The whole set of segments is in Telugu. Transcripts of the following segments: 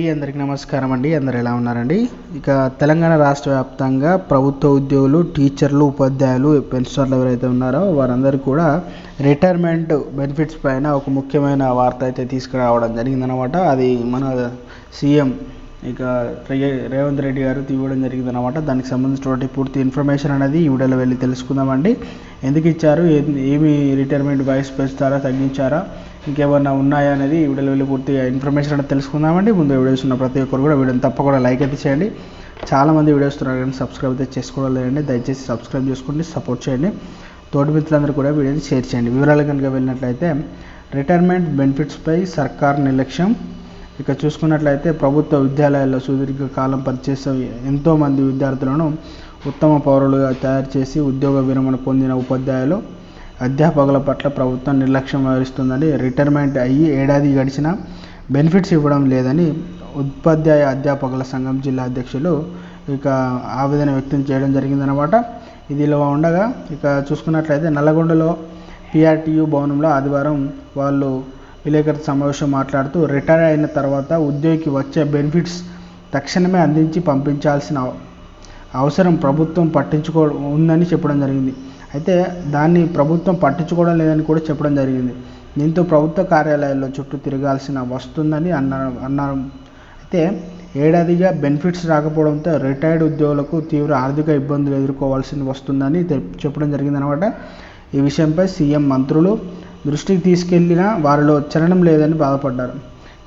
అందరికీ నమస్కారం అండి. అందరు ఎలా ఉన్నారండి? ఇక తెలంగాణ రాష్ట్ర వ్యాప్తంగా ప్రభుత్వ ఉద్యోగులు, టీచర్లు, ఉపాధ్యాయులు, పెన్షనర్లు ఎవరైతే ఉన్నారో వారందరికీ కూడా రిటైర్మెంట్ బెనిఫిట్స్ పైన ఒక ముఖ్యమైన వార్త అయితే తీసుకురావడం జరిగిందనమాట. అది మన సీఎం రేవంత్ రెడ్డి గారు ఇవ్వడం జరిగిందనమాట. దానికి సంబంధించినటువంటి పూర్తి ఇన్ఫర్మేషన్ అనేది ఈ వీడియోలో వెళ్ళి తెలుసుకుందామండి. ఎందుకు ఇచ్చారు, ఏమి రిటైర్మెంట్ వయసు పెంచుతారా, తగ్గించారా, ఇంకేమన్నా ఉన్నాయా అనేది ఈ వీడియోలో వెళ్ళి పూర్తిగా ఇన్ఫర్మేషన్ అనేది తెలుసుకుందామండి. ముందు వీడియోస్ ఉన్న ప్రతి ఒక్కరు కూడా వీడియోని తప్పకుండా లైక్ అయితే చేయండి. చాలామంది వీడియోస్ ఉన్నారు కానీ సబ్స్క్రైబ్ అయితే చేసుకోవడం లేదండి. దయచేసి సబ్స్క్రైబ్ చేసుకోండి, సపోర్ట్ చేయండి. తోటి మిత్రులందరూ కూడా వీడియోని షేర్ చేయండి. వివరాలు కనుక వెళ్ళినట్లయితే రిటైర్మెంట్ బెనిఫిట్స్పై సర్కార్ నిర్లక్ష్యం. ఇక చూసుకున్నట్లయితే ప్రభుత్వ విద్యాలయాల్లో సుదీర్ఘకాలం పనిచేసే ఎంతోమంది విద్యార్థులను ఉత్తమ పౌరులుగా తయారు చేసి ఉద్యోగ విరమణ పొందిన ఉపాధ్యాయులు, అధ్యాపకుల పట్ల ప్రభుత్వం నిర్లక్ష్యం వహిస్తుందని, రిటైర్మెంట్ అయ్యి ఏడాది గడిచినా బెనిఫిట్స్ ఇవ్వడం లేదని ఉపాధ్యాయ అధ్యాపకుల సంఘం జిల్లా అధ్యక్షులు ఆవేదన వ్యక్తం చేయడం జరిగిందనమాట. ఇదిలో ఉండగా ఇక చూసుకున్నట్లయితే నల్లగొండలో PRTU భవనంలో ఆదివారం వాళ్ళు విలేకరుల సమావేశం మాట్లాడుతూ రిటైర్ అయిన తర్వాత ఉద్యోగికి వచ్చే బెనిఫిట్స్ తక్షణమే అందించి పంపించాల్సిన అవసరం ప్రభుత్వం ఉందని చెప్పడం జరిగింది. అయితే దాన్ని ప్రభుత్వం పట్టించుకోవడం లేదని కూడా చెప్పడం జరిగింది. దీంతో ప్రభుత్వ కార్యాలయాల్లో చుట్టూ తిరగాల్సిన వస్తుందని అన్నారు. అయితే ఏడాదిగా బెనిఫిట్స్ రాకపోవడంతో రిటైర్డ్ ఉద్యోగులకు తీవ్ర ఆర్థిక ఇబ్బందులు ఎదుర్కోవాల్సి వస్తుందని చెప్పడం జరిగిందనమాట. ఈ విషయంపై సీఎం మంత్రులు దృష్టికి తీసుకెళ్లినా వారిలో చలనం లేదని బాధపడ్డారు.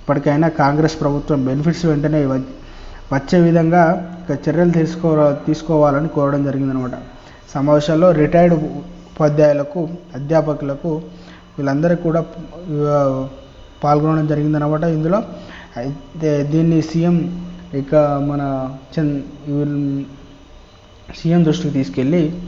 ఇప్పటికైనా కాంగ్రెస్ ప్రభుత్వం బెనిఫిట్స్ వెంటనే వచ్చే విధంగా చర్యలు తీసుకోవాలని కోరడం జరిగిందనమాట. సమావేశాల్లో రిటైర్డ్ ఉపాధ్యాయులకు, అధ్యాపకులకు వీళ్ళందరికీ కూడా పాల్గొనడం జరిగిందనమాట. ఇందులో అయితే దీన్ని సీఎం దృష్టికి తీసుకెళ్ళి